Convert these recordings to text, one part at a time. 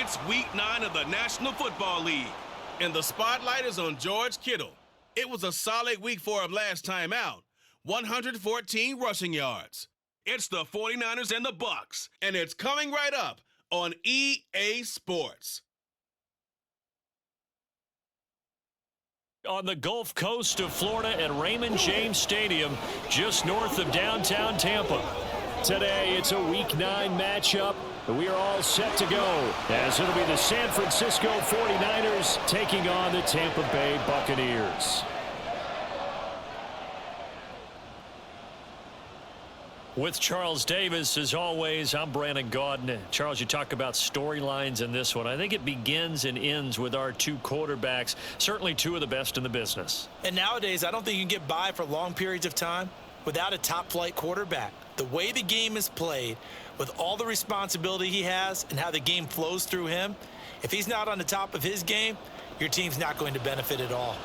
It's Week 9 of the National Football League, and the spotlight is on George Kittle. It was a solid week for him last time out. 114 rushing yards. It's the 49ers and the Bucs, and it's coming right up on EA Sports. On the Gulf Coast of Florida at Raymond James Stadium, just north of downtown Tampa. Today, it's a Week 9 matchup. We are all set to go, as it'll be the San Francisco 49ers taking on the Tampa Bay Buccaneers. With Charles Davis, as always, I'm Brandon Gaudin. Charles, you talk about storylines in this one. I think it begins and ends with our two quarterbacks, certainly two of the best in the business. And nowadays, I don't think you can get by for long periods of time without a top-flight quarterback. The way the game is played, with all the responsibility he has and how the game flows through him, if he's not on the top of his game, your team's not going to benefit at all.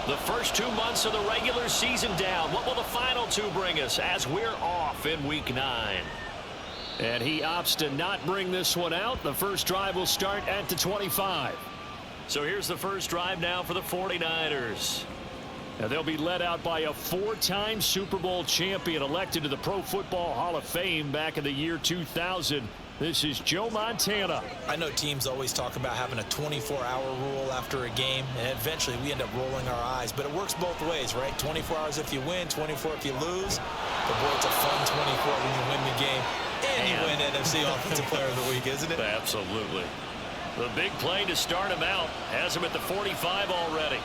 The first 2 months of the regular season down. What will the final two bring us as we're off in Week 9? And he opts to not bring this one out. The first drive will start at the 25. So here's the first drive now for the 49ers. And they'll be led out by a four-time Super Bowl champion elected to the Pro Football Hall of Fame back in the year 2000. This is Joe Montana. I know teams always talk about having a 24-hour rule after a game, and eventually we end up rolling our eyes. But it works both ways, right? 24 hours if you win, 24 if you lose. But boy, it's a fun 24 when you win the game. And you win NFC Offensive Player of the Week, isn't it? Absolutely. The big play to start him out has him at the 45 already.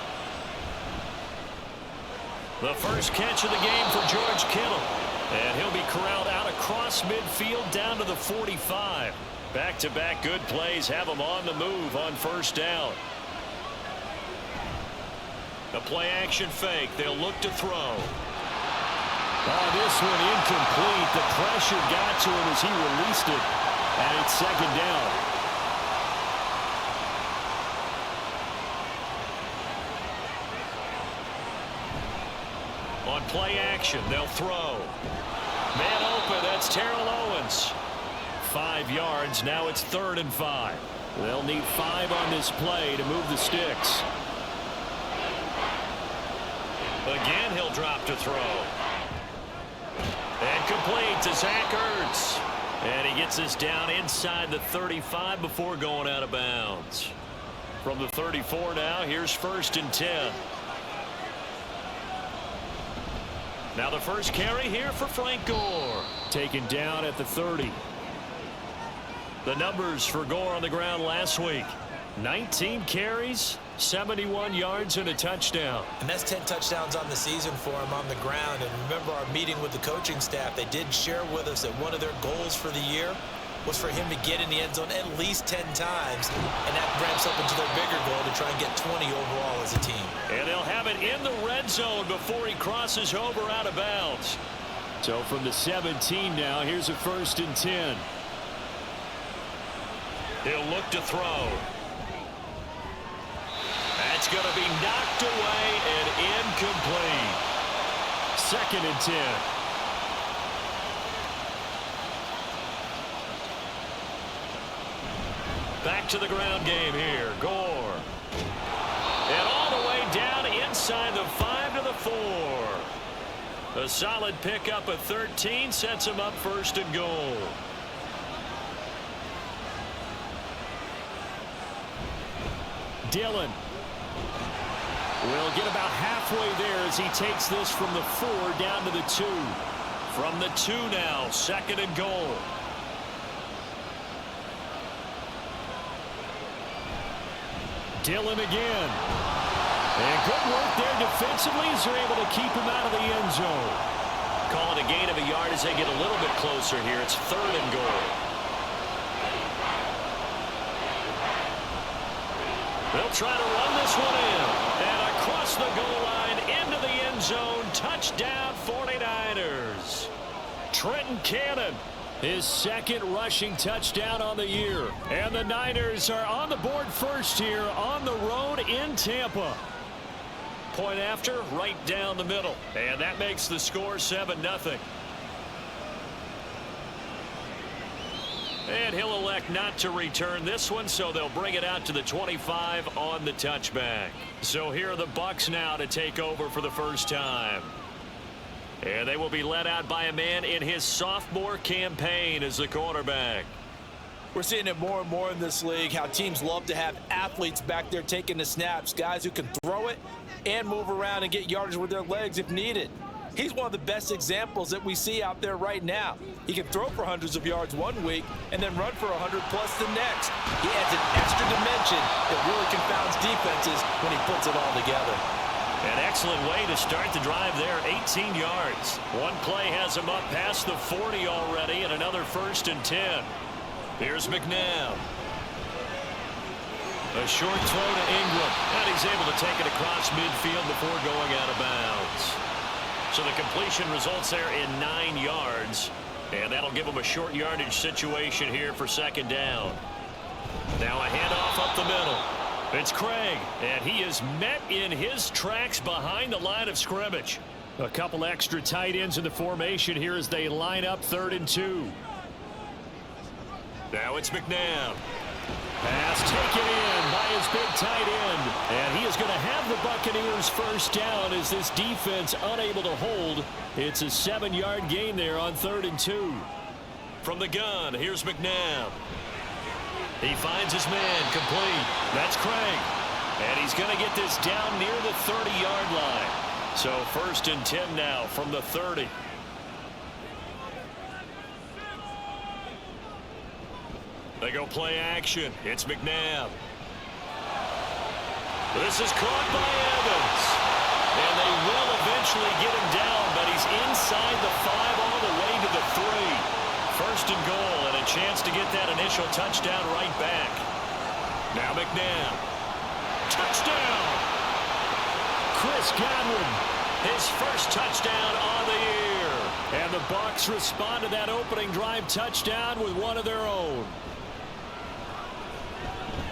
The first catch of the game for George Kittle. And he'll be corralled out across midfield down to the 45. Back-to-back good plays have him on the move on first down. The play-action fake. They'll look to throw. Oh, this one incomplete. The pressure got to him as he released it. And it's second down. On play action, they'll throw. Man open, that's Terrell Owens. 5 yards, now it's 3rd and 5. They'll need 5 on this play to move the sticks. Again, he'll drop to throw. And complete to Zach Ertz. And he gets us down inside the 35 before going out of bounds. From the 34 now, here's 1st and 10. Now the first carry here for Frank Gore. Taken down at the 30. The numbers for Gore on the ground last week. 19 carries, 71 yards, and a touchdown. And that's 10 touchdowns on the season for him on the ground. And remember our meeting with the coaching staff, they did share with us that one of their goals for the year was for him to get in the end zone at least 10 times, and that ramps up into their bigger goal to try and get 20 overall as a team. And they'll have it in the red zone before he crosses over out of bounds. So from the 17 now, here's a 1st and 10. He'll look to throw. That's going to be knocked away and incomplete. 2nd and 10. Back to the ground game here. Gore. And all the way down inside the 5 to the 4. A solid pickup of 13 sets him up 1st and goal. Dillon will get about halfway there as he takes this from the 4 down to the 2. From the 2 now, 2nd and goal. Dillon again. And good work there defensively as they're able to keep him out of the end zone. Call it a gain of a yard as they get a little bit closer here. It's 3rd and goal. They'll try to run this one in. And across the goal line into the end zone. Touchdown 49ers. Trenton Cannon, his 2nd rushing touchdown on the year. And the Niners are on the board first here on the road in Tampa. Point after, right down the middle. And that makes the score 7-0. And he'll elect not to return this one, so they'll bring it out to the 25 on the touchback. So here are the Bucs now to take over for the first time. And they will be led out by a man in his sophomore campaign as the quarterback. We're seeing it more and more in this league, how teams love to have athletes back there taking the snaps, guys who can throw it and move around and get yardage with their legs if needed. He's one of the best examples that we see out there right now. He can throw for hundreds of yards one week and then run for 100+ the next. He adds an extra dimension that really confounds defenses when he puts it all together. An excellent way to start the drive there, 18 yards. One play has him up past the 40 already, and another 1st and 10. Here's McNabb. A short throw to Ingram, and he's able to take it across midfield before going out of bounds. So the completion results there in 9 yards, and that'll give him a short yardage situation here for 2nd down. Now a handoff up the middle. It's Craig, and he is met in his tracks behind the line of scrimmage. A couple extra tight ends in the formation here as they line up 3rd and 2. Now it's McNabb. Pass taken in by his big tight end. And he is going to have the Buccaneers 1st down as this defense unable to hold. It's a 7-yard gain there on 3rd and 2. From the gun, here's McNabb. He finds his man complete. That's Craig. And he's going to get this down near the 30-yard line. So 1st and 10 now from the 30. They go play action. It's McNabb. This is caught by Evans. And they will eventually get him down, but he's inside the 5 all the way to the 3. 1st and goal, and a chance to get that initial touchdown right back. Now McNabb. Touchdown! Chris Godwin. His 1st touchdown on the year. And the Bucs respond to that opening drive touchdown with one of their own.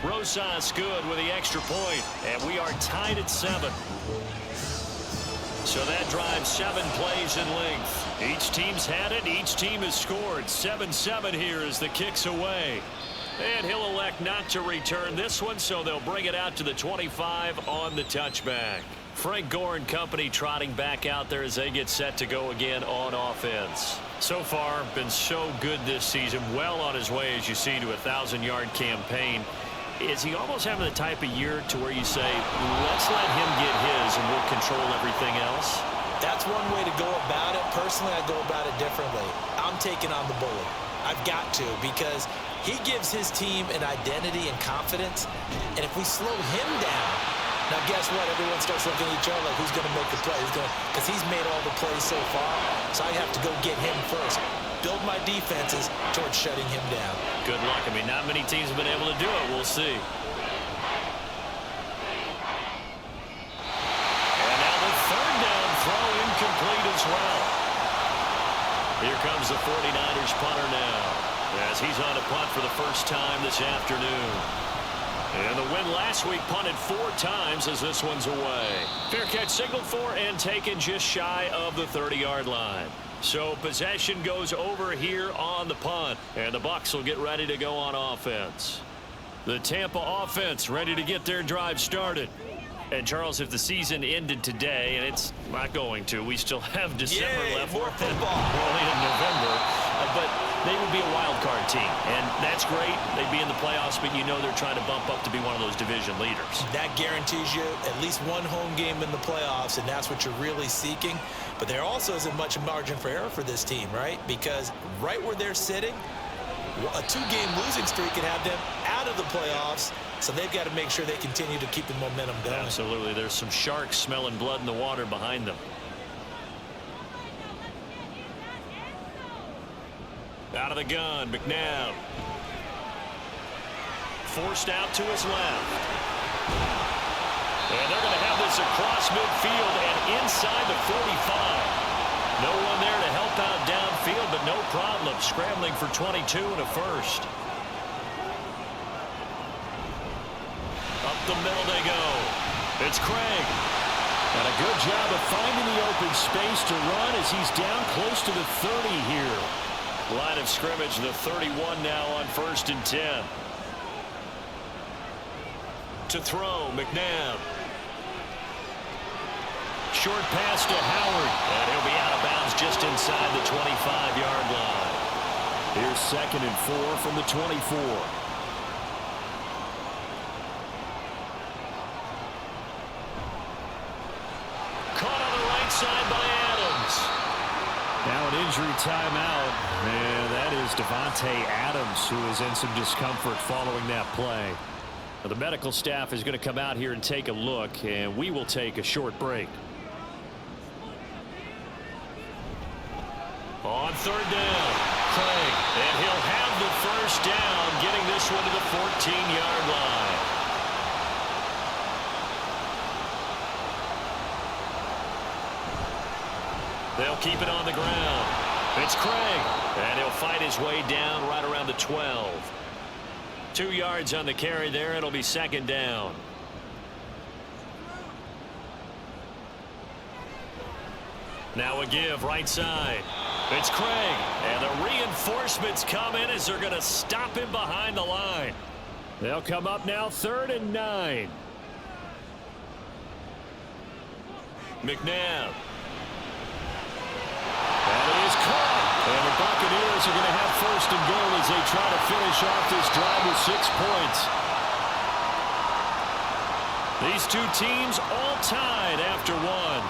Rosas good with the extra point, and we are tied at 7. So that drives 7 plays in length. Each team's had it. Each team has scored. 7-7 here as the kick's away. And he'll elect not to return this one, so they'll bring it out to the 25 on the touchback. Frank Gore and company trotting back out there as they get set to go again on offense. So far, been so good this season. Well on his way, as you see, to a 1,000-yard campaign. Is he almost having the type of year to where you say, let's let him get his and we'll control everything else? That's one way to go about it. Personally, I go about it differently. I'm taking on the bully. I've got to, because he gives his team an identity and confidence. And if we slow him down, now guess what? Everyone starts looking at each other like, who's going to make the play? Because he's made all the plays so far. So I have to go get him first. Build my defenses towards shutting him down. Good luck. I mean, not many teams have been able to do it. We'll see. And now the 3rd down throw incomplete as well. Here comes the 49ers punter now, as he's on a punt for the first time this afternoon. And the win last week punted 4 times as this one's away. Fair catch signaled for and taken just shy of the 30-yard line. So possession goes over here on the punt, and the Bucs will get ready to go on offense. The Tampa offense ready to get their drive started. And Charles, if the season ended today, and it's not going to, we still have December left. More football. Early in November, but they would be a wild card team, and that's great. They'd be in the playoffs, but you know they're trying to bump up to be one of those division leaders. That guarantees you at least one home game in the playoffs, and that's what you're really seeking. But there also isn't much margin for error for this team, right? Because right where they're sitting, a 2-game losing streak could have them out of the playoffs, so they've got to make sure they continue to keep the momentum going. Absolutely. There's some sharks smelling blood in the water behind them. Out of the gun, McNabb. Forced out to his left. And they're going to have this across midfield and inside the 45. No one there to help out downfield, but no problem. Scrambling for 22 and a first. Up the middle they go. It's Craig. And a good job of finding the open space to run as he's down close to the 30 here. Line of scrimmage, the 31 now on 1st and 10. To throw, McNabb. Short pass to Howard. And he'll be out of bounds just inside the 25-yard line. Here's 2nd and 4 from the 24. Caught on the right side by Adams. Now an injury timeout. And that is Devontae Adams, who is in some discomfort following that play. Now, the medical staff is going to come out here and take a look, and we will take a short break. On 3rd down, Craig. And he'll have the 1st down, getting this one to the 14-yard line. They'll keep it on the ground. It's Craig. And he'll fight his way down right around the 12. 2 yards on the carry there. It'll be 2nd down. Now a give right side. It's Craig. And the reinforcements come in as they're going to stop him behind the line. They'll come up now 3rd and 9. McNabb. That is caught. And the Buccaneers are going to have 1st and goal as they try to finish off this drive with 6 points. These two teams all tied after one.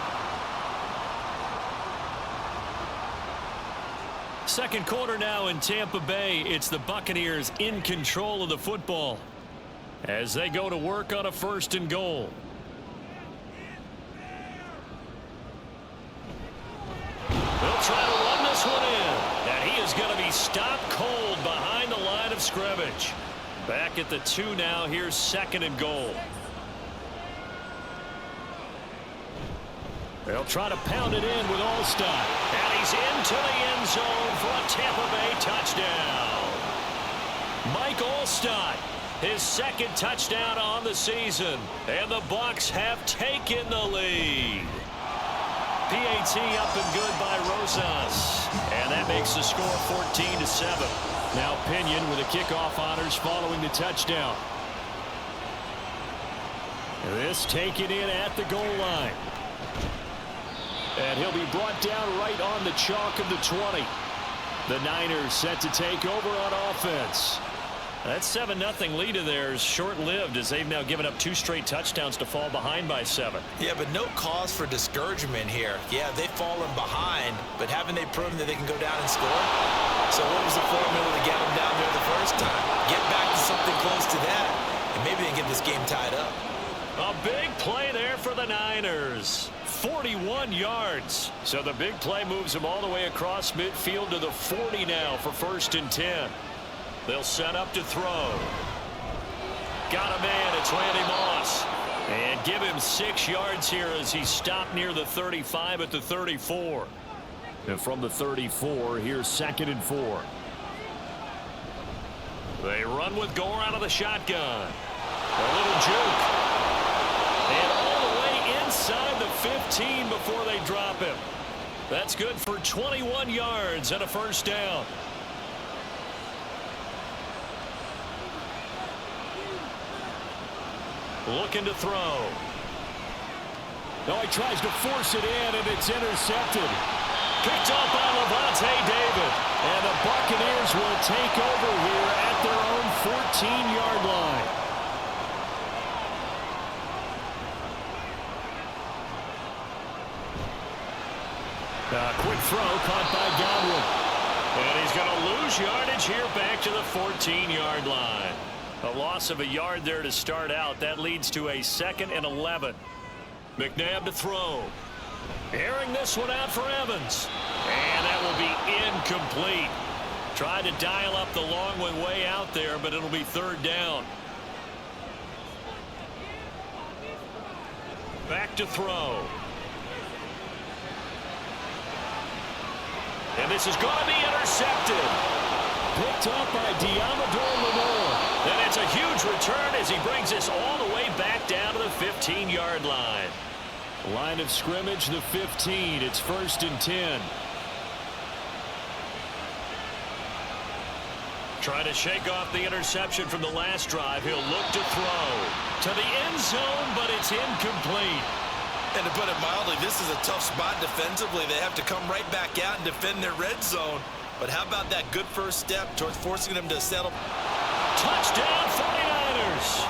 Second quarter now in Tampa Bay. It's the Buccaneers in control of the football as they go to work on a 1st and goal. They'll try to run this one in. And he is going to be stopped cold behind the line of scrimmage. Back at the 2 now. Here's 2nd and goal. They'll try to pound it in with Allstott. And he's into the end zone for a Tampa Bay touchdown. Mike Allstott, his 2nd touchdown on the season. And the Bucs have taken the lead. PAT up and good by Rosas. And that makes the score 14-7. Now Pinion with the kickoff honors following the touchdown. This taken in at the goal line. And he'll be brought down right on the chalk of the 20. The Niners set to take over on offense. That 7-0 lead of theirs short-lived as they've now given up 2 straight touchdowns to fall behind by 7. Yeah, but no cause for discouragement here. Yeah, they've fallen behind, but haven't they proven that they can go down and score? So what was the formula to get them down there the first time? Get back to something close to that, and maybe they can get this game tied up. A big play there for the Niners. 41 yards. So the big play moves them all the way across midfield to the 40 now for 1st and 10. They'll set up to throw. Got a man. It's Randy Moss. And give him 6 yards here as he stopped near the 35 at the 34. And from the 34, here's 2nd and 4. They run with Gore out of the shotgun. A little juke. And all the way inside the 15 before they drop him. That's good for 21 yards and a 1st down. Looking to throw. No, he tries to force it in, and it's intercepted. Picked off by Levante David. And the Buccaneers will take over here at their own 14-yard line. Quick throw caught by Godwin. And he's going to lose yardage here back to the 14-yard line. A loss of a yard there to start out. That leads to a 2nd and 11. McNabb to throw. Airing this one out for Evans. And that will be incomplete. Tried to dial up the long one way out there, but it'll be 3rd down. Back to throw. And this is going to be intercepted. Picked up by Diamador Lenore. And it's a huge return as he brings this all the way back down to the 15-yard line. Line of scrimmage, the 15. It's 1st and 10. Trying to shake off the interception from the last drive. He'll look to throw to the end zone, but it's incomplete. And to put it mildly, this is a tough spot defensively. They have to come right back out and defend their red zone. But how about that good first step towards forcing them to settle? Touchdown 49ers.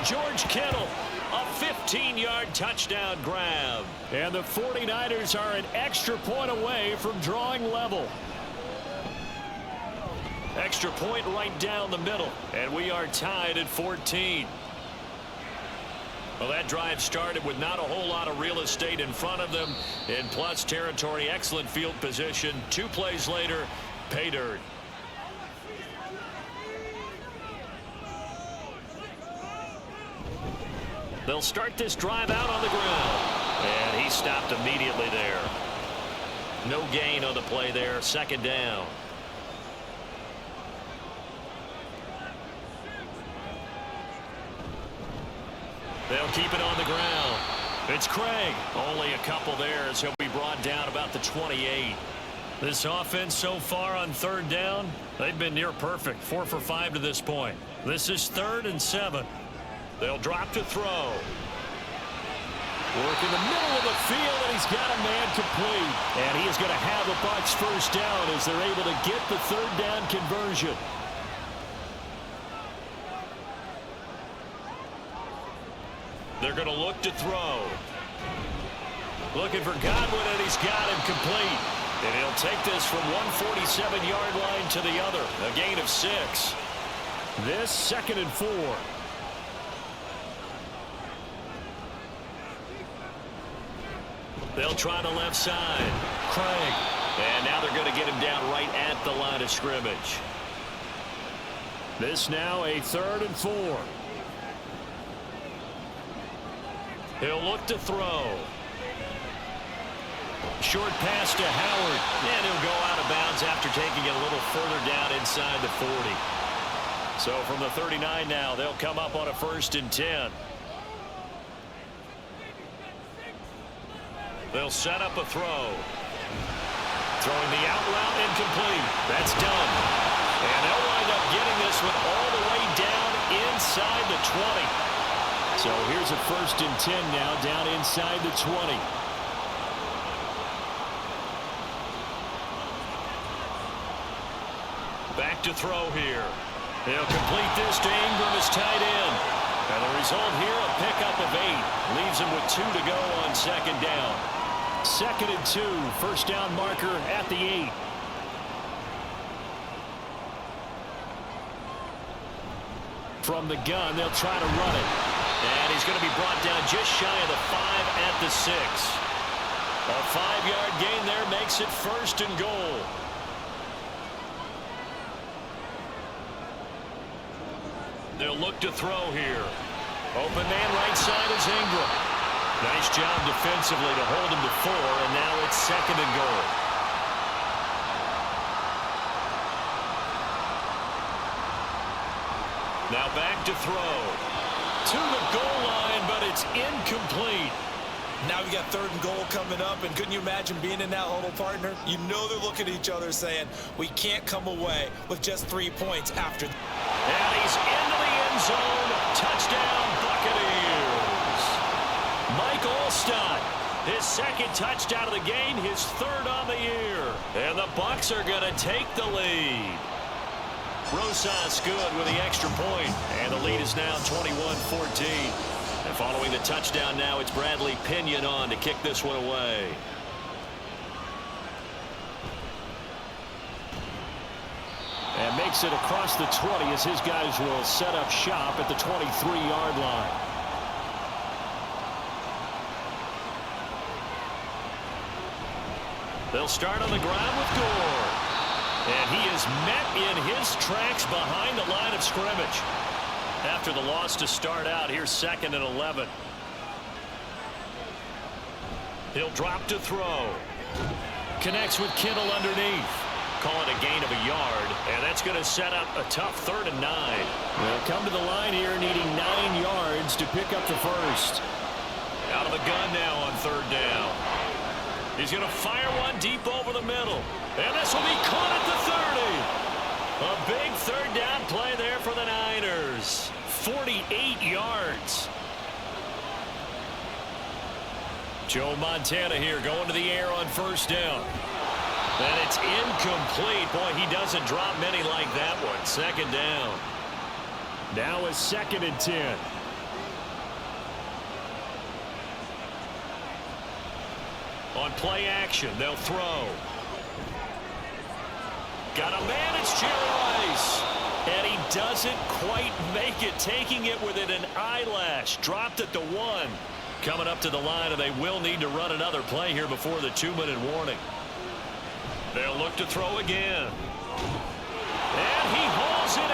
George Kittle, a 15-yard touchdown grab. And the 49ers are an extra point away from drawing level. Extra point right down the middle. And we are tied at 14. Well, that drive started with not a whole lot of real estate in front of them. In plus territory, excellent field position. 2 plays later, pay dirt. They'll start this drive out on the ground. And he stopped immediately there. No gain on the play there. 2nd down. They'll keep it on the ground. It's Craig. Only a couple there as he'll be brought down about the 28. This offense so far on 3rd down, they've been near perfect. 4 for 5 to this point. This is 3rd and 7. They'll drop to throw. Work in the middle of the field, and he's got a man complete. And he is going to have the Bucs 1st down as they're able to get the 3rd down conversion. They're going to look to throw. Looking for Godwin, and he's got him complete. And he'll take this from 147-yard line to the other. A gain of 6. This 2nd and 4. They'll try the left side. Craig. And now they're going to get him down right at the line of scrimmage. This now a 3rd and 4. He'll look to throw. Short pass to Howard. And he'll go out of bounds after taking it a little further down inside the 40. So from the 39 now, they'll come up on a 1st and 10. They'll set up a throw. Throwing the out route incomplete. That's done. And they'll wind up getting this one all the way down inside the 20. So here's a 1st and 10 now down inside the 20. Back to throw here. He'll complete this to Ingram, his tight end. And the result here, a pickup of 8. Leaves him with 2 to go on 2nd down. 2nd and 2. 1st down marker at the 8. From the gun, they'll try to run it. And he's going to be brought down just shy of the 5 at the 6. A 5-yard gain there makes it 1st and goal. They'll look to throw here. Open man right side is Ingram. Nice job defensively to hold him to 4, and now it's 2nd and goal. Now back to throw. To the goal line, but it's incomplete. Now we got 3rd and goal coming up, and couldn't you imagine being in that huddle, partner? You know they're looking at each other saying, we can't come away with just 3 points after. And he's into the end zone. Touchdown, Buccaneers. Mike Alstott, his 2nd touchdown of the game, his 3rd on the year. And the Bucs are going to take the lead. Rosas good with the extra point, and the lead is now 21-14. And following the touchdown now, it's Bradley Pinion on to kick this one away. And makes it across the 20 as his guys will set up shop at the 23-yard line. They'll start on the ground with Gore. And he is met in his tracks behind the line of scrimmage. After the loss to start out, here's 2nd and 11. He'll drop to throw. Connects with Kittle underneath. Call it a gain of a yard, and that's going to set up a tough 3rd and 9. They'll come to the line here needing 9 yards to pick up the 1st. Out of the gun now on third down. He's going to fire one deep over the middle. And this will be caught at the 30. A big third down play there for the Niners. 48 yards. Joe Montana here going to the air on first down. And it's incomplete. Boy, he doesn't drop many like that one. Second down. Now a 2nd and 10. On play action, they'll throw. Got a man, it's Jerry Rice. And he doesn't quite make it, taking it within an eyelash. Dropped at the 1. Coming up to the line, and they will need to run another play here before the 2-minute warning. They'll look to throw again. And he hauls it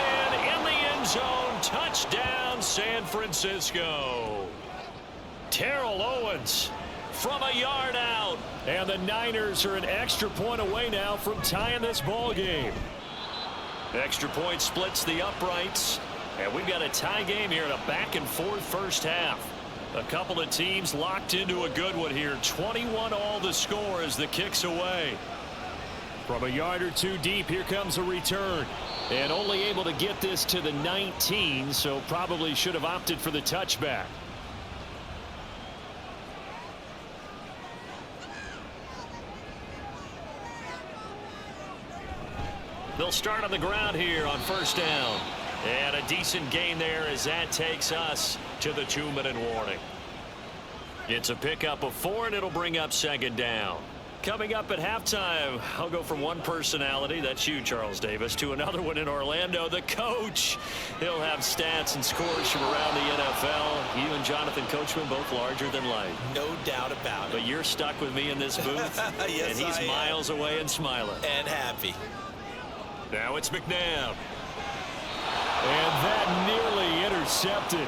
in the end zone. Touchdown, San Francisco. Terrell Owens from a yard out. And the Niners are an extra point away now from tying this ball game. Extra point splits the uprights. And we've got a tie game here in a back-and-forth first half. A couple of teams locked into a good one here. 21 all the score as the kick's away. From a yard or two deep, here comes a return. And only able to get this to the 19, so probably should have opted for the touchback. They'll start on the ground here on first down. And a decent gain there as that takes us to the 2-minute warning. It's a pickup of 4, and it'll bring up second down. Coming up at halftime, I'll go from one personality, that's you, Charles Davis, to another one in Orlando, the coach. He'll have stats and scores from around the NFL. You and Jonathan Coachman both larger than life. No doubt about it. But you're stuck with me in this booth. Yes, and he's miles away and smiling. And happy. Now it's McNabb. And that nearly intercepted.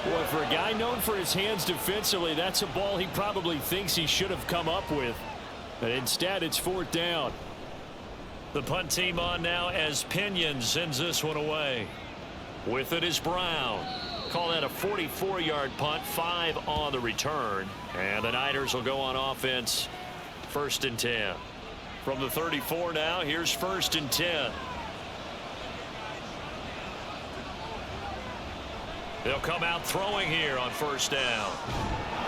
Boy, for a guy known for his hands defensively, that's a ball he probably thinks he should have come up with. But instead, it's 4th down. The punt team on now as Pinion sends this one away. With it is Brown. Call that a 44-yard punt, 5 on the return. And the Niners will go on offense, 1st and 10. From the 34 now, here's 1st and 10. They'll come out throwing here on first down.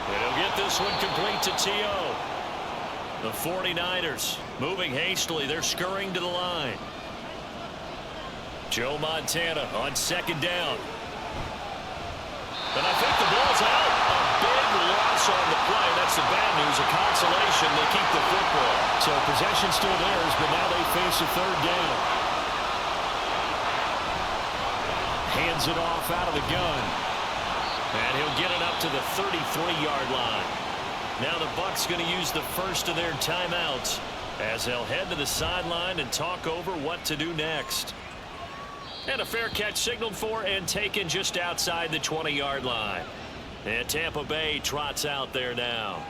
And he'll get this one complete to T.O. The 49ers moving hastily. They're scurrying to the line. Joe Montana on second down. And I think the ball's out. A big loss on the play. That's the bad news. A consolation. They keep the football. So possession still theirs, but now they face a 3rd down. Hands it off out of the gun. And he'll get it up to the 33-yard line. Now the Bucs going to use the first of their timeouts as they'll head to the sideline and talk over what to do next. And a fair catch signaled for and taken just outside the 20-yard line. And Tampa Bay trots out there now.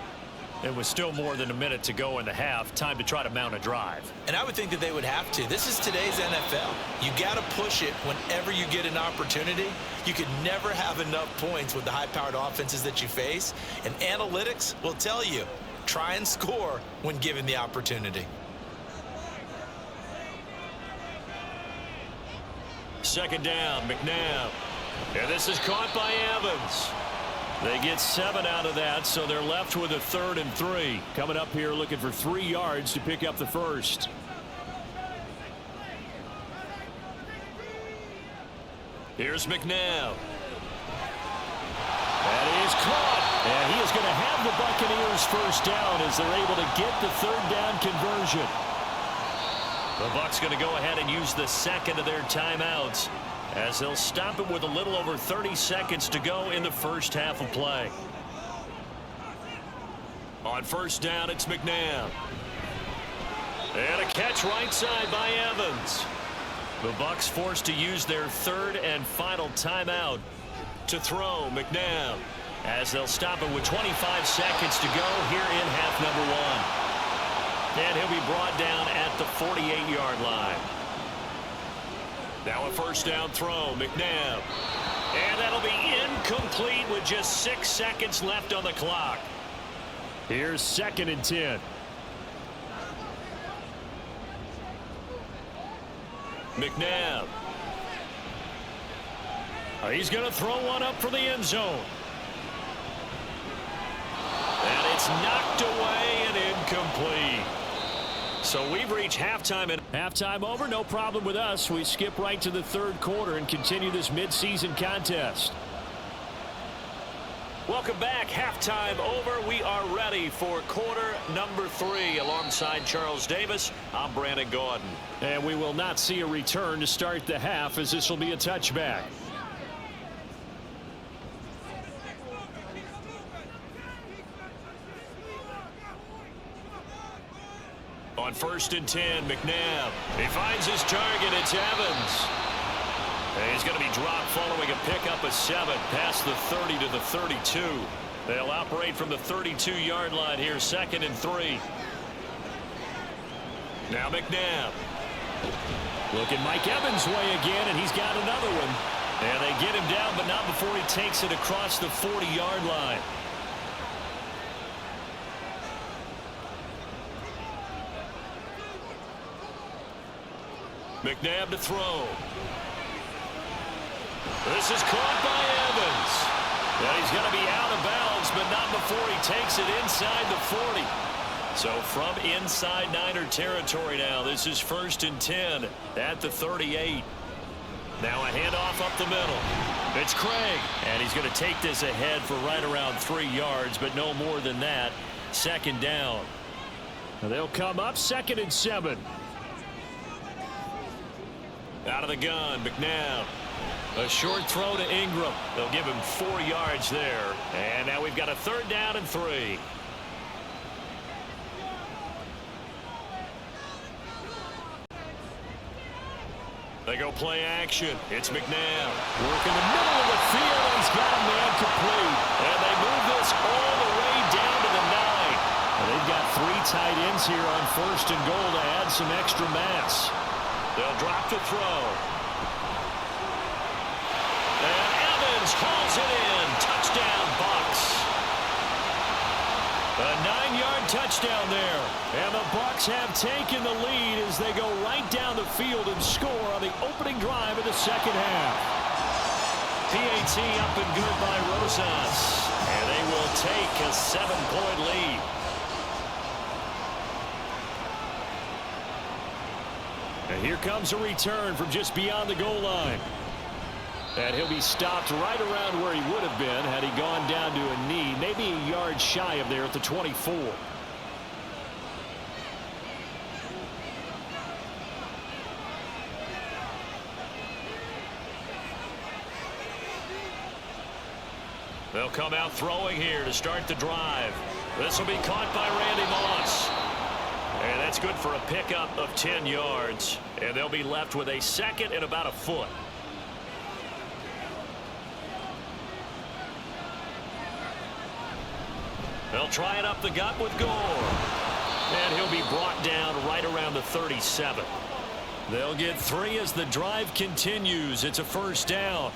And with still more than a minute to go in the half, time to try to mount a drive. And I would think that they would have to. This is today's NFL. You got to push it whenever you get an opportunity. You could never have enough points with the high-powered offenses that you face. And analytics will tell you, try and score when given the opportunity. Second down, McNabb. And this is caught by Evans. They get 7 out of that, so they're left with a 3rd and 3. Coming up here looking for 3 yards to pick up the first. Here's McNabb. That is caught. And he is going to have the Buccaneers first down as they're able to get the 3rd down conversion. The Bucs going to go ahead and use the second of their timeouts as they'll stop it with a little over 30 seconds to go in the first half of play. On first down, it's McNabb. And a catch right side by Evans. The Bucs forced to use their 3rd and final timeout to throw. McNabb as they'll stop it with 25 seconds to go here in half number 1. And he'll be brought down at the 48-yard line. Now a first down throw. McNabb. And that'll be incomplete with just 6 seconds left on the clock. Here's 2nd and 10. McNabb. He's going to throw one up for the end zone. And it's knocked away and incomplete. So we've reached halftime. And halftime over, no problem with us. We skip right to the 3rd quarter and continue this midseason contest. Welcome back. Halftime over. We are ready for quarter number 3. Alongside Charles Davis, I'm Brandon Gaudin. And we will not see a return to start the half, as this will be a touchback. On 1st and 10, McNabb. He finds his target. It's Evans. And he's going to be dropped following a pickup of 7 past the 30 to the 32. They'll operate from the 32-yard line here, 2nd and 3. Now McNabb. Looking Mike Evans' way again, and he's got another one. And they get him down, but not before he takes it across the 40-yard line. McNabb to throw. This is caught by Evans. And he's going to be out of bounds, but not before he takes it inside the 40. So from inside Niner territory now, this is 1st and 10 at the 38. Now a handoff up the middle. It's Craig, and he's going to take this ahead for right around 3 yards, but no more than that. 2nd down. And they'll come up 2nd and 7. Out of the gun, McNabb. A short throw to Ingram. They'll give him 4 yards there. And now we've got a 3rd down and 3. They go play action. It's McNabb. Working the middle of the field, and he's got a man complete. And they move this all the way down to the 9. Well, they've got 3 tight ends here on 1st and goal to add some extra mass. They'll drop to throw. And Evans hauls it in. Touchdown, Bucs. A 9-yard touchdown there. And the Bucs have taken the lead as they go right down the field and score on the opening drive of the 2nd half. PAT up and good by Rosas. And they will take a 7-point lead. And here comes a return from just beyond the goal line. And he'll be stopped right around where he would have been had he gone down to a knee, maybe a yard shy of there at the 24. They'll come out throwing here to start the drive. This will be caught by Randy Moss. And that's good for a pickup of 10 yards. And they'll be left with a 2nd and about a foot. They'll try it up the gut with Gore. And he'll be brought down right around the 37. They'll get 3 as the drive continues. It's a 1st down.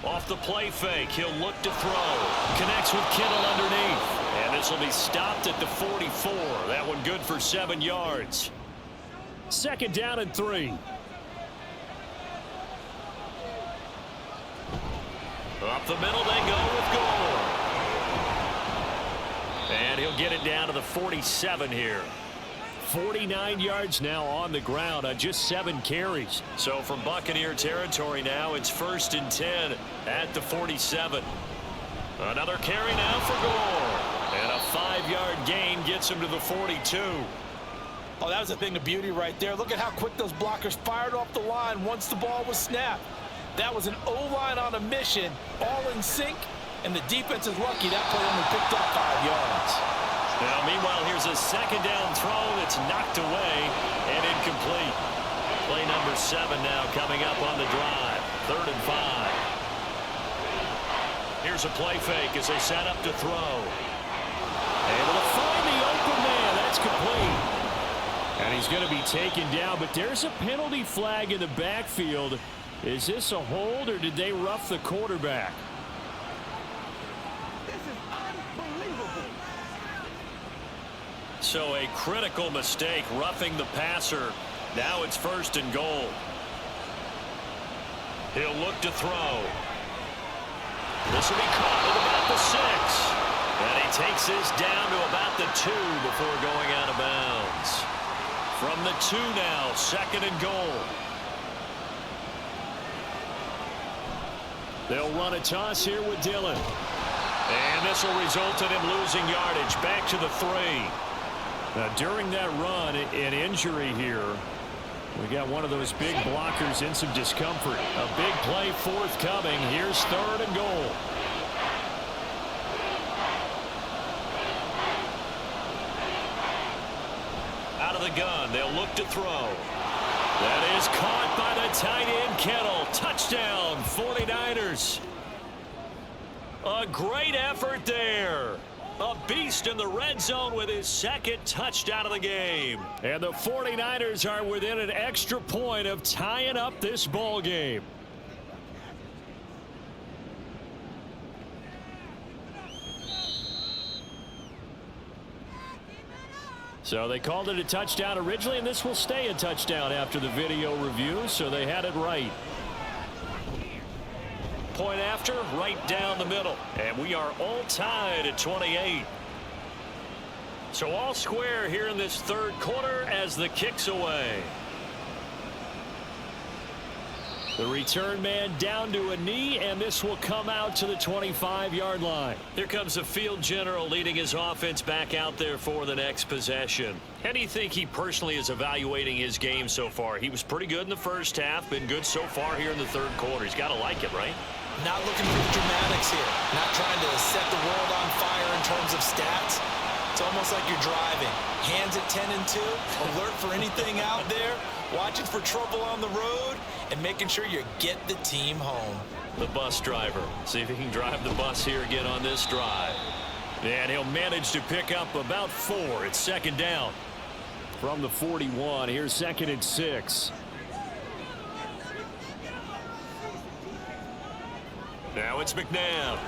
Off the play fake, he'll look to throw. Connects with Kittle underneath. And this will be stopped at the 44. That one good for 7 yards. 2nd down and 3. Up the middle they go with Gore. And he'll get it down to the 47 here. 49 yards now on the ground on just 7 carries. So from Buccaneer territory now, it's 1st and 10 at the 47. Another carry now for Gore. And a 5-yard gain gets him to the 42. Oh, that was a thing of beauty right there. Look at how quick those blockers fired off the line once the ball was snapped. That was an O-line on a mission, all in sync, and the defense is lucky that play only picked up 5 yards. Now, meanwhile, here's a 2nd down throw that's knocked away and incomplete. Play number 7 now coming up on the drive. 3rd and 5. Here's a play fake as they set up to throw. Able to find the open man. That's complete. And he's going to be taken down, but there's a penalty flag in the backfield. Is this a hold, or did they rough the quarterback? This is unbelievable. So a critical mistake, roughing the passer. Now it's 1st and goal. He'll look to throw. This will be caught at about the 6. And he takes this down to about the 2 before going out of bounds. From the 2 now, 2nd and goal. They'll run a toss here with Dillon. And this will result in him losing yardage. Back to the 3. Now, during that run, an injury here. We got one of those big blockers in some discomfort. A big play forthcoming. Here's 3rd and goal. Out of the gun, they'll look to throw. That is caught by the tight end, Kittle. Touchdown, 49ers. A great effort there. A beast in the red zone with his 2nd touchdown of the game. And the 49ers are within an extra point of tying up this ball game. So they called it a touchdown originally, and this will stay a touchdown after the video review, so they had it right. Point after, right down the middle. And we are all tied at 28. So all square here in this 3rd quarter as the kick's away. The return man down to a knee, and this will come out to the 25-yard line. Here comes the field general leading his offense back out there for the next possession. How do you think he personally is evaluating his game so far? He was pretty good in the first half, been good so far here in the 3rd quarter. He's got to like it, right? Not looking for the dramatics here. Not trying to set the world on fire in terms of stats. It's almost like you're driving. Hands at 10 and 2, alert for anything out there, watching for trouble on the road, and making sure you get the team home. The bus driver. See if he can drive the bus here again on this drive. And he'll manage to pick up about 4. It's 2nd down. From the 41, here's 2nd and 6. Now it's McNabb.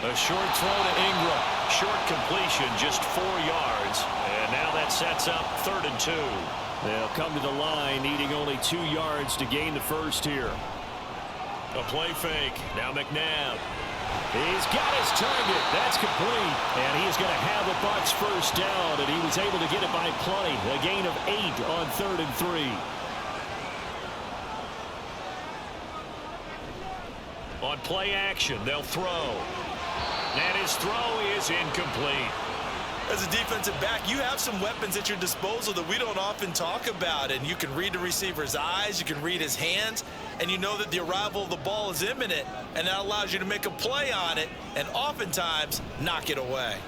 A short throw to Ingram. Short completion, just 4 yards. And now that sets up 3rd and 2. They'll come to the line, needing only 2 yards to gain the 1st here. A play fake. Now McNabb. He's got his target. That's complete. And he's going to have the Bucs 1st down, and he was able to get it by plenty. A gain of 8 on 3rd and 3. On play action, they'll throw. And his throw is incomplete. As a defensive back, you have some weapons at your disposal that we don't often talk about. And you can read the receiver's eyes, you can read his hands, and you know that the arrival of the ball is imminent. And that allows you to make a play on it and oftentimes knock it away.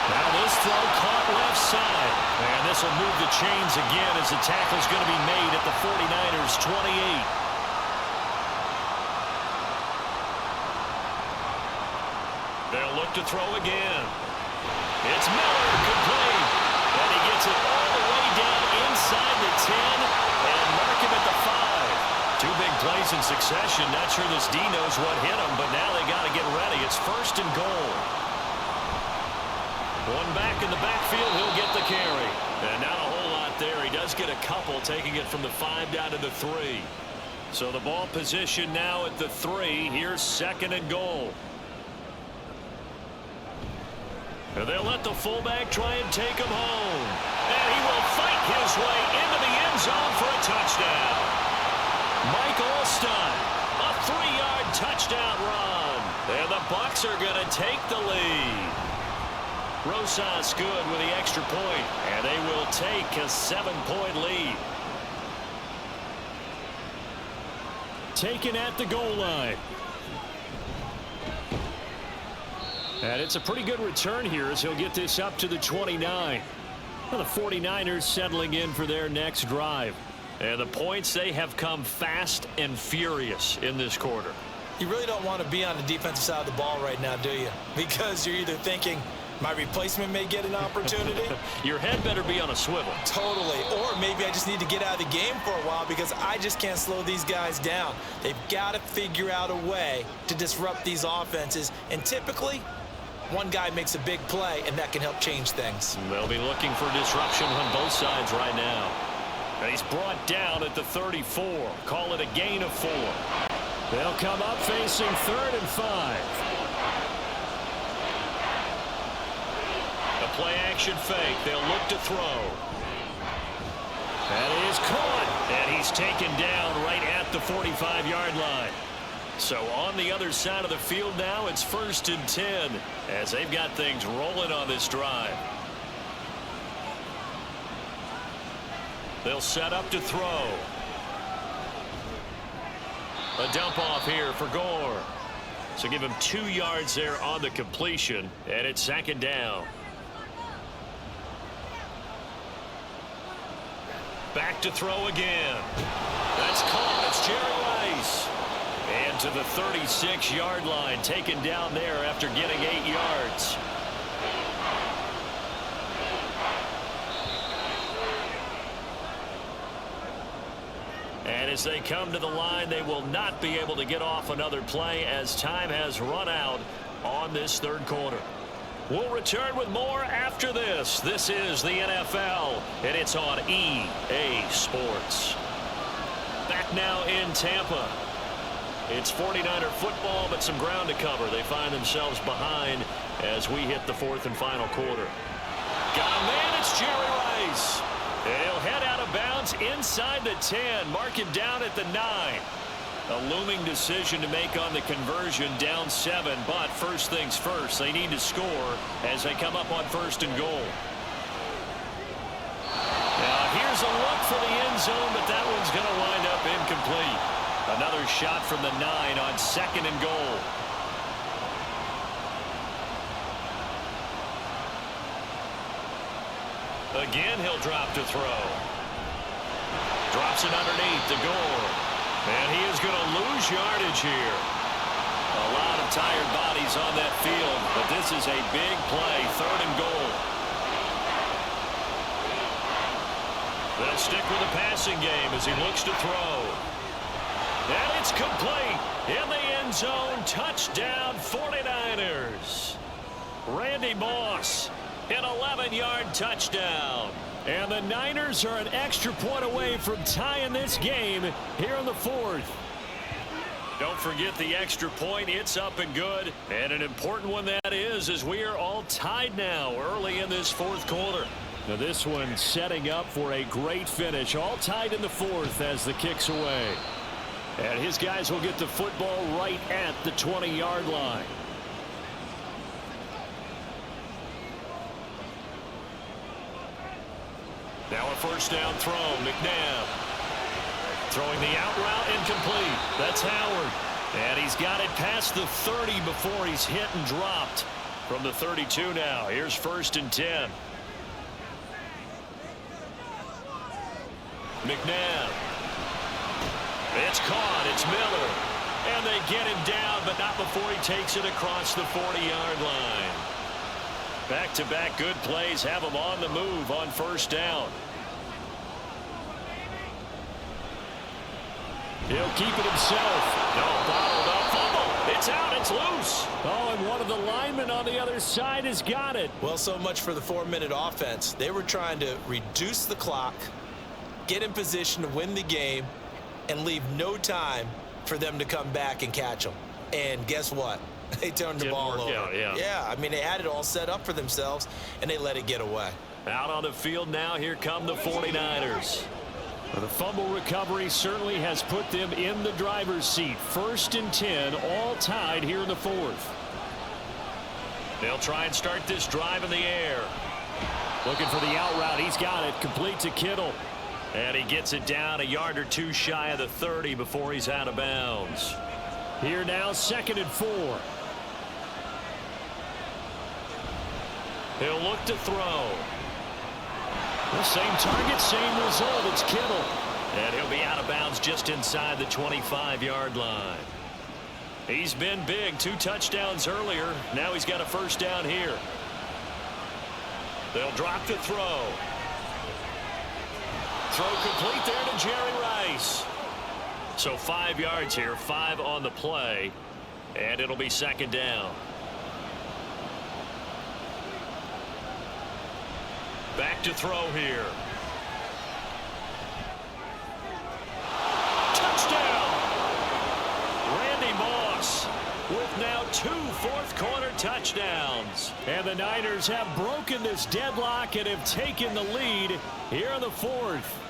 Now this throw caught left side. And this will move the chains again as the tackle's going to be made at the 49ers' 28. They'll look to throw again. It's Miller, complete. And he gets it all the way down inside the 10 and mark him at the 5. 2 big plays in succession. Not sure this D knows what hit him, but now they got to get ready. It's 1st and goal. One back in the backfield, he'll get the carry. And not a whole lot there. He does get a couple, taking it from the 5 down to the 3. So the ball position now at the 3. Here's 2nd and goal. And they'll let the fullback try and take him home. And he will fight his way into the end zone for a touchdown. Mike Olstein, a 3-yard touchdown run. And the Bucs are going to take the lead. Rosas good with the extra point, and they will take a 7-point lead. Taken at the goal line. And it's a pretty good return here as he'll get this up to the 29. Well, the 49ers settling in for their next drive. And the points, they have come fast and furious in this quarter. You really don't want to be on the defensive side of the ball right now, do you? Because you're either thinking, My replacement may get an opportunity. Your head better be on a swivel. Totally. Or maybe I just need to get out of the game for a while because I just can't slow these guys down. They've got to figure out a way to disrupt these offenses. And typically, one guy makes a big play, and that can help change things. They'll be looking for disruption on both sides right now. And he's brought down at the 34. Call it a gain of 4. They'll come up facing 3rd and 5. A play-action fake. They'll look to throw. That is caught. And he's taken down right at the 45-yard line. So on the other side of the field now, it's 1st and 10 as they've got things rolling on this drive. They'll set up to throw. A dump off here for Gore. So give him 2 yards there on the completion, and it's 2nd down. Back to throw again. That's caught. It's Jerry Rice. And to the 36-yard line, taken down there after getting 8 yards. And as they come to the line, they will not be able to get off another play as time has run out on this 3rd quarter. We'll return with more after this. This is the NFL, and it's on EA Sports. Back now in Tampa. It's 49er football, but some ground to cover. They find themselves behind as we hit the 4th and final quarter. Got a man, it's Jerry Rice. And he'll head out of bounds inside the 10. Mark him down at the 9. A looming decision to make on the conversion, down 7. But first things first, they need to score as they come up on 1st and goal. Now here's a look for the end zone, but that one's going to wind up incomplete. Another shot from the 9 on 2nd and goal. Again, he'll drop to throw. Drops it underneath to Gore. And he is going to lose yardage here. A lot of tired bodies on that field, but this is a big play, 3rd and goal. They'll stick with the passing game as he looks to throw. And it's complete in the end zone. Touchdown 49ers. Randy Moss. An 11-yard touchdown. And the Niners are an extra point away from tying this game here in the 4th. Don't forget the extra point. It's up and good. And an important one that is, as we are all tied now early in this 4th quarter. Now this one setting up for a great finish. All tied in the 4th as the kick's away. And his guys will get the football right at the 20-yard line. Now a 1st down throw. McNabb throwing the out route, incomplete. That's Howard. And he's got it past the 30 before he's hit and dropped. From the 32 now. Here's 1st and 10. McNabb. It's caught. It's Miller. And they get him down, but not before he takes it across the 40-yard line. Back-to-back good plays have him on the move on 1st down. He'll keep it himself. No, bottled up fumble. It's out. It's loose. Oh, and one of the linemen on the other side has got it. Well, so much for the 4-minute offense. They were trying to reduce the clock, get in position to win the game, and leave no time for them to come back and catch them. And guess what? They turned the ball over. Yeah, I mean, they had it all set up for themselves, and they let it get away. Out on the field now, here come the 49ers. Well, the fumble recovery certainly has put them in the driver's seat. 1st and 10, all tied here in the 4th. They'll try and start this drive in the air. Looking for the out route. He's got it. Complete to Kittle. And he gets it down a yard or 2 shy of the 30 before he's out of bounds. Here now, 2nd and 4. He'll look to throw. The same target, same result. It's Kittle. And he'll be out of bounds just inside the 25-yard line. He's been big. 2 touchdowns earlier. Now he's got a 1st down here. They'll drop to throw. Throw complete there to Jerry Rice. So 5 yards here, 5 on the play, and it'll be second down. Back to throw here. Touchdown! Randy Moss with now 2 fourth-quarter touchdowns. And the Niners have broken this deadlock and have taken the lead here in the fourth.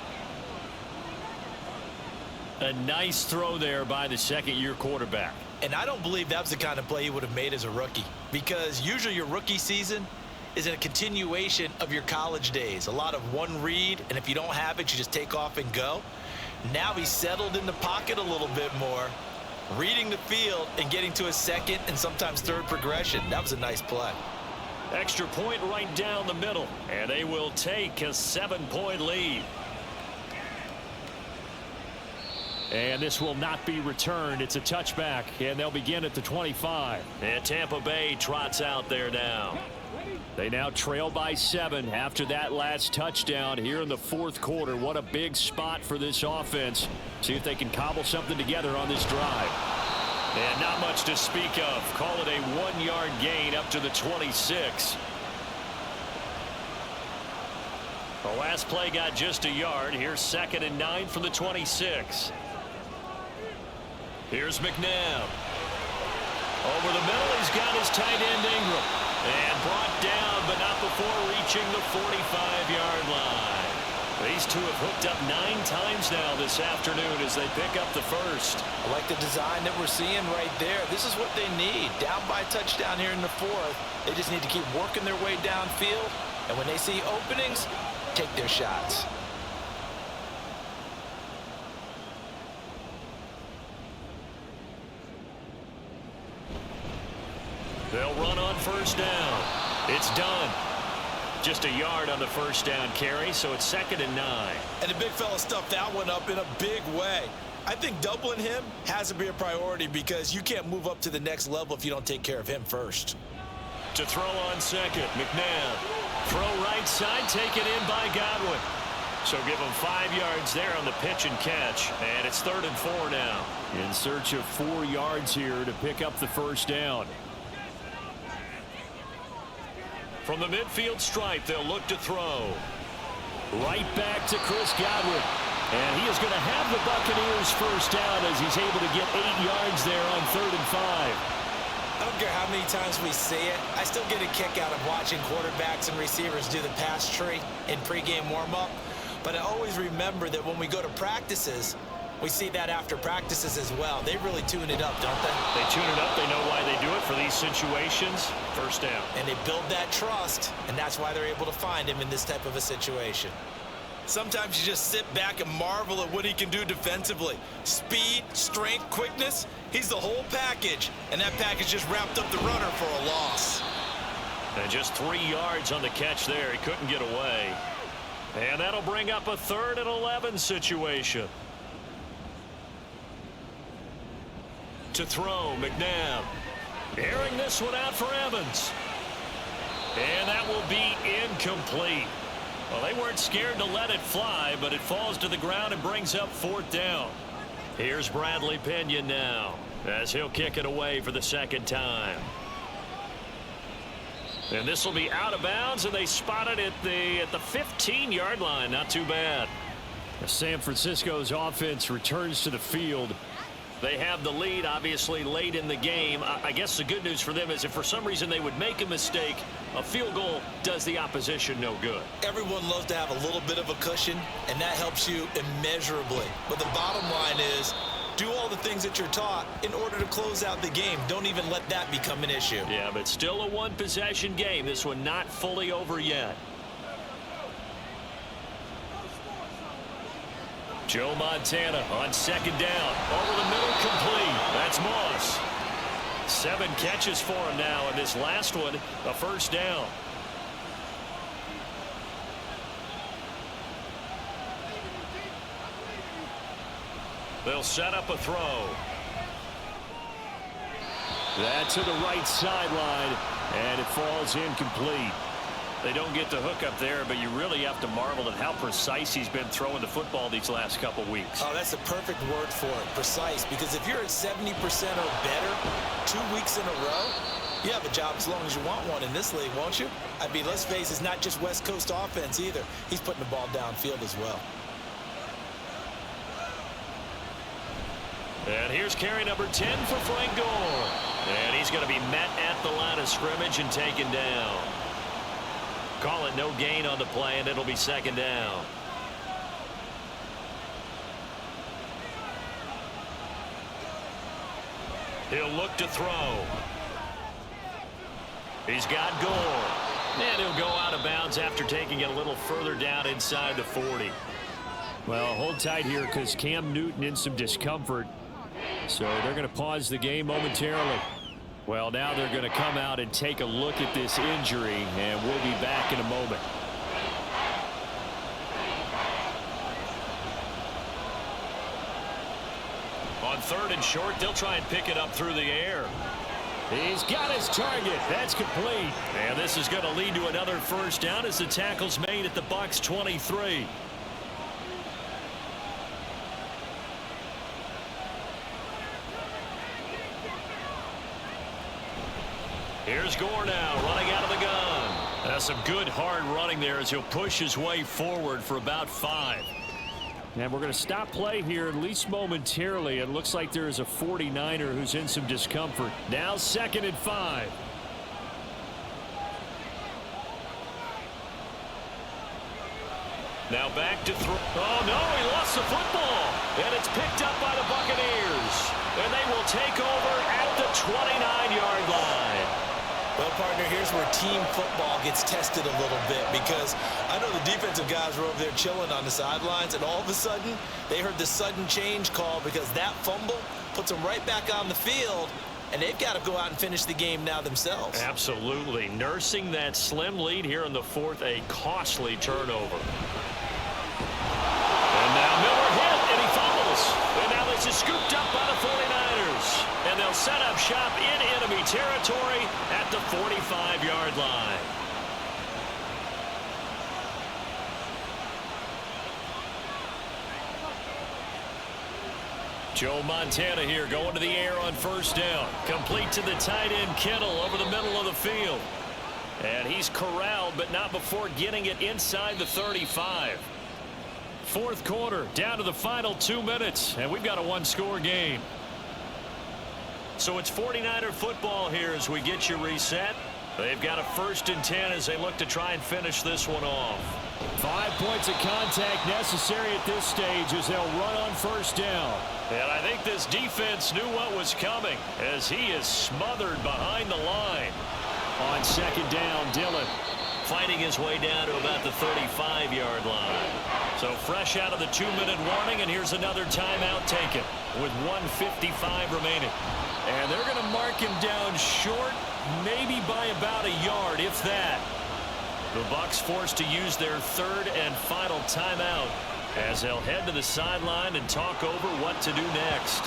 A nice throw there by the second-year quarterback. And I don't believe that was the kind of play he would have made as a rookie, because usually your rookie season is a continuation of your college days. A lot of one read, and if you don't have it, you just take off and go. Now he's settled in the pocket a little bit more, reading the field and getting to a second and sometimes third progression. That was a nice play. Extra point right down the middle, and they will take a 7-point lead. And this will not be returned. It's a touchback, and they'll begin at the 25. And Tampa Bay trots out there now. They now trail by 7 after that last touchdown here in the fourth quarter. What a big spot for this offense. See if they can cobble something together on this drive. And not much to speak of. Call it a 1-yard gain up to the 26. The last play got just a yard. Here's 2nd and 9 from the 26. Here's McNabb. Over the middle, he's got his tight end Ingram. And brought down, but not before reaching the 45-yard line. These two have hooked up 9 times now this afternoon as they pick up the first. I like the design that we're seeing right there. This is what they need. Down by a touchdown here in the fourth. They just need to keep working their way downfield. And when they see openings, take their shots. They'll run on first down. It's done. Just a yard on the first down carry, so it's 2nd and 9. And the big fella stuffed that one up in a big way. I think doubling him has to be a priority, because you can't move up to the next level if you don't take care of him first. To throw on second, McNabb. Throw right side, taken in by Godwin. So give him 5 yards there on the pitch and catch, and it's 3rd and 4 now. In search of 4 yards here to pick up the first down. From the midfield stripe, they'll look to throw. Right back to Chris Godwin. And he is going to have the Buccaneers first down as he's able to get 8 yards there on 3rd and 5. I don't care how many times we see it. I still get a kick out of watching quarterbacks and receivers do the pass tree in pregame warm-up. But I always remember that when we go to practices, we see that after practices as well. They really tune it up, don't they? They tune it up. They know why they do it for these situations. First down. And they build that trust, and that's why they're able to find him in this type of a situation. Sometimes you just sit back and marvel at what he can do defensively. Speed, strength, quickness, he's the whole package. And that package just wrapped up the runner for a loss. And just 3 yards on the catch there. He couldn't get away. And that'll bring up a 3rd and 11 situation. To throw, McNabb. Airing this one out for Evans. And that will be incomplete. Well, they weren't scared to let it fly, but it falls to the ground and brings up 4th down. Here's Bradley Pinion now, as he'll kick it away for the 2nd time. And this will be out of bounds, and they spot it at the 15-yard line. Not too bad. San Francisco's offense returns to the field. They have the lead, obviously, late in the game. I guess the good news for them is if for some reason they would make a mistake, a field goal does the opposition no good. Everyone loves to have a little bit of a cushion, and that helps you immeasurably. But the bottom line is, do all the things that you're taught in order to close out the game. Don't even let that become an issue. Yeah, but still a one-possession game. This one not fully over yet. Joe Montana on 2nd down. Over the middle, complete. That's Moss. 7 catches for him now, and this last one, a first down. They'll set up a throw. That to the right sideline, and it falls incomplete. They don't get the hook up there, but you really have to marvel at how precise he's been throwing the football these last couple weeks. Oh, that's the perfect word for it, precise, because if you're at 70% or better 2 weeks in a row, you have a job as long as you want one in this league, won't you? I mean, let's face it, it's not just West Coast offense either. He's putting the ball downfield as well. And here's carry number 10 for Frank Gore. And he's going to be met at the line of scrimmage and taken down. Call it no gain on the play, and it'll be second down. He'll look to throw. He's got Gore. And he'll go out of bounds after taking it a little further down inside the 40. Well, hold tight here because Cam Newton in some discomfort. So they're going to pause the game momentarily. Well, now they're going to come out and take a look at this injury, and we'll be back in a moment. On 3rd and short, they'll try and pick it up through the air. He's got his target. That's complete. And this is going to lead to another first down as the tackle's made at the Bucs 23. Here's Gore now running out of the gun. That's some good hard running there as he'll push his way forward for about 5. And we're going to stop play here at least momentarily. It looks like there is a 49er who's in some discomfort. Now 2nd and 5. Now back to throw. Oh, no, he lost the football. And it's picked up by the Buccaneers. And they will take over at the 29-yard line. Well, partner, here's where team football gets tested a little bit because I know the defensive guys were over there chilling on the sidelines, and all of a sudden they heard the sudden change call because that fumble puts them right back on the field, and they've got to go out and finish the game now themselves. Absolutely. Nursing that slim lead here in the 4th, a costly turnover. And now Miller hit, and he fumbles. And now this is scooped up by the 49ers. And they'll set up shop in enemy territory at the 45-yard line. Joe Montana here going to the air on 1st down. Complete to the tight end Kittle over the middle of the field. And he's corralled, but not before getting it inside the 35. 4th quarter, down to the final 2 minutes, and we've got a 1-score game. So it's 49er football here as we get you reset. They've got a 1st and 10 as they look to try and finish this one off. 5 points of contact necessary at this stage as they'll run on 1st down. And I think this defense knew what was coming as he is smothered behind the line. On 2nd down, Dillon fighting his way down to about the 35-yard line. So fresh out of the 2-minute warning, and here's another timeout taken with 1:55 remaining. And they're going to mark him down short, maybe by about a yard, if that. The Bucs forced to use their 3rd and final timeout as they'll head to the sideline and talk over what to do next.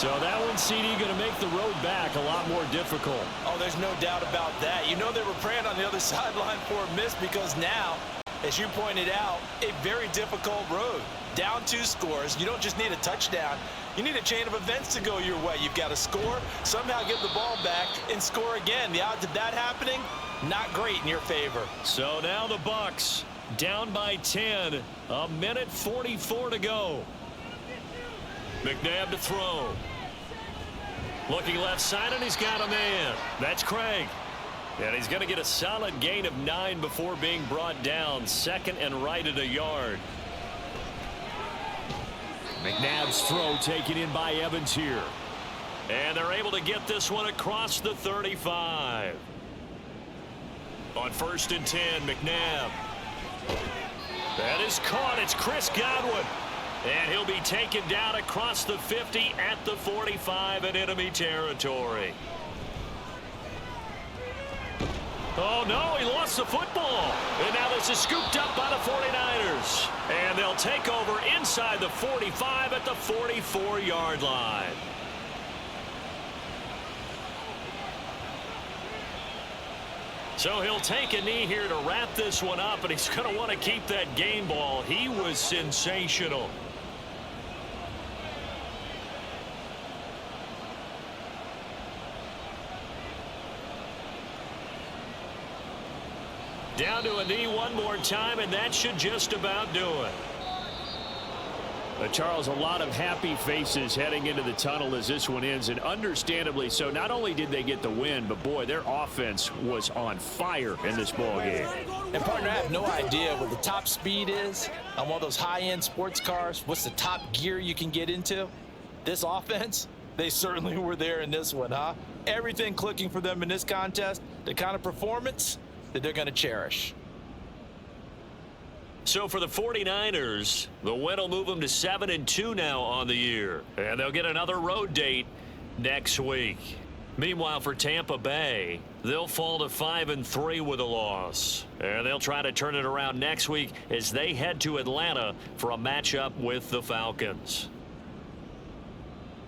So that one, CD, going to make the road back a lot more difficult. Oh, there's no doubt about that. You know they were praying on the other sideline for a miss because now, as you pointed out, a very difficult road. Down 2 scores. You don't just need a touchdown. You need a chain of events to go your way. You've got to score, somehow get the ball back, and score again. The odds of that happening, not great in your favor. So now the Bucs down by 10. 1:44 to go. McNabb to throw. Looking left side, and he's got a man. That's Craig. And he's going to get a solid gain of 9 before being brought down. 2nd and right at a yard. McNabb's throw taken in by Evans here. And they're able to get this one across the 35. On 1st and 10, McNabb. That is caught. It's Chris Godwin. And he'll be taken down across the 50 at the 45 in enemy territory. Oh, no, he lost the football. And now this is scooped up by the 49ers. And they'll take over inside the 45 at the 44-yard line. So he'll take a knee here to wrap this one up, and he's going to want to keep that game ball. He was sensational. Down to a knee one more time, and that should just about do it. Charles, a lot of happy faces heading into the tunnel as this one ends, and understandably so. Not only did they get the win, but boy, their offense was on fire in this ball game. And partner, I have no idea what the top speed is on one of those high-end sports cars. What's the top gear you can get into? This offense, they certainly were there in this one, huh? Everything clicking for them in this contest, the kind of performance that they're going to cherish. So for the 49ers, the win will move them to 7-2 now on the year. And they'll get another road date next week. Meanwhile, for Tampa Bay, they'll fall to 5-3 with a loss. And they'll try to turn it around next week as they head to Atlanta for a matchup with the Falcons.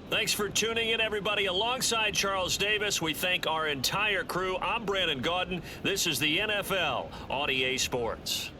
Thanks for tuning in, everybody. Alongside Charles Davis, we thank our entire crew. I'm Brandon Gaudin. This is the NFL on EA Sports.